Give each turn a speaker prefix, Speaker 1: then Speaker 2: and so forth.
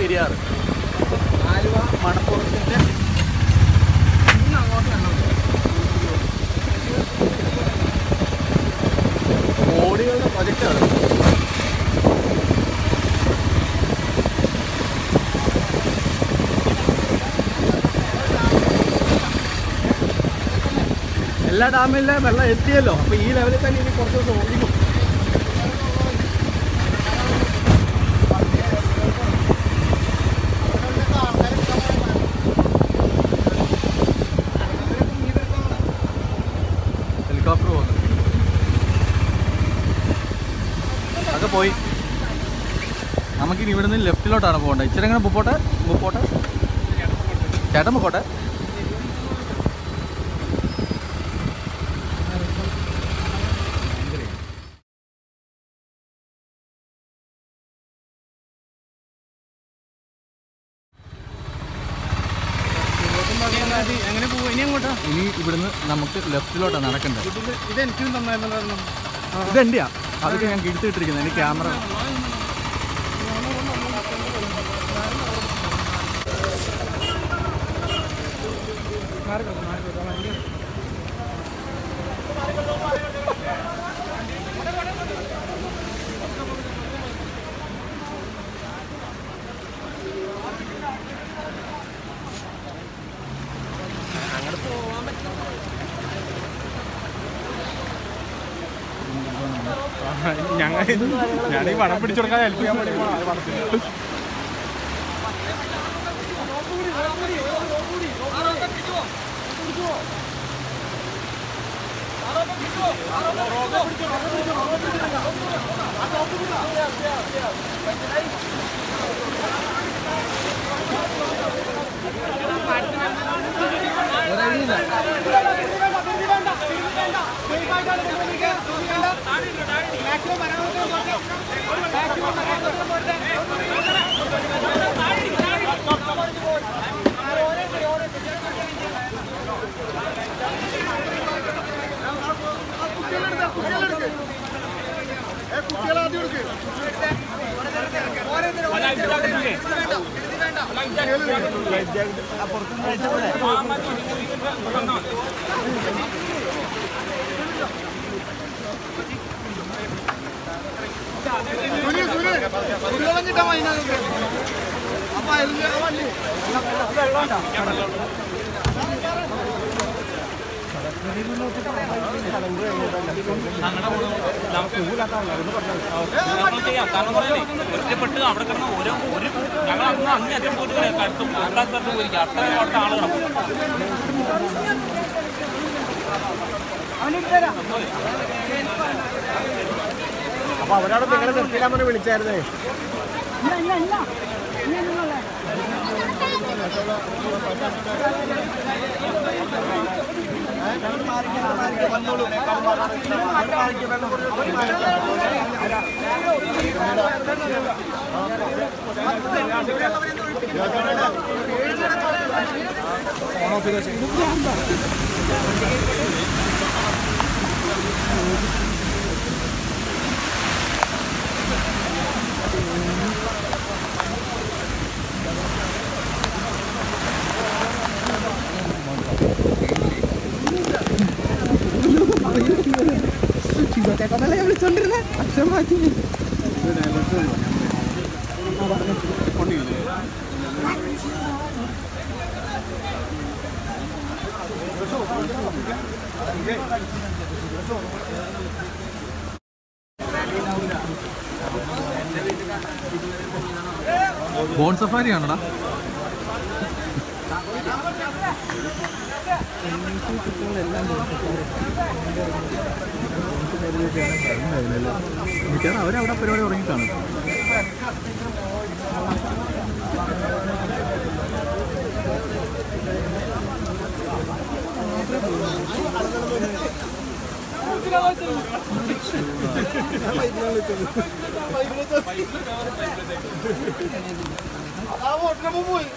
Speaker 1: പെരിയാറ്. ആലുവ മണപ്പുറത്തിൻ്റെ അങ്ങോട്ട് കോടികളുടെ പ്രൊജക്റ്റാണ്. എല്ലാ ഡാമിലെ വെള്ളം എത്തിയല്ലോ. അപ്പോൾ ഈ ലെവലിൽ തന്നെ ഇനി കുറച്ച് ദിവസം ഒഴിക്കും. ഹെലികോപ്റ്റർ പോകുന്നു. അതൊക്കെ പോയി. നമുക്കിനി ഇവിടെ നിന്ന് ലെഫ്റ്റിലോട്ടാണ് പോകേണ്ടത്. ഇച്ചിരി അങ്ങനെ മുപ്പോട്ടെ ചേട്ടൻ മുക്കോട്ടെ. എങ്ങനെ പോകും? ഇനി അങ്ങോട്ടാ? ഇനി ഇവിടുന്ന് നമുക്ക് ലെഫ്റ്റിലോട്ടാണ് നടക്കേണ്ടത്. ഇത് എനിക്കും തന്നായിരുന്നു. ഇതെന്റെയാ. അതൊക്കെ ഞാൻ കിടുത്തിട്ടിരിക്കുന്നത്. എനിക്ക് ക്യാമറ ഞാനീ പടം പിടിച്ചു കൊടുക്കാൻ ഹെൽപ്പ് ചെയ്യാൻ വേണ്ടി പടത്തിൽ ഒറ്റപ്പെട്ട് അവിടെ കിടന്ന ഓരോ ഞങ്ങൾ അന്ന് അങ്ങേറ്റം പോയിട്ട് കടുത്തും രണ്ടാം പോയിരിക്കും. അത്ര ആളുകൾ അപ്പൊ അവരോട് നിങ്ങളെ നിർത്തിയില്ലാൻ പറഞ്ഞ് വിളിച്ചായിരുന്നേ. കൊണ്ടല്ലേ വിളിച്ചോണ്ടിരുന്നേ. അക്ഷരം മാറ്റി ബോൺ സഫാരി ആണോടാ? മിക്കവാറും അവരവിടെ പരിപാടി തുടങ്ങിയിട്ടാണ്. പോയി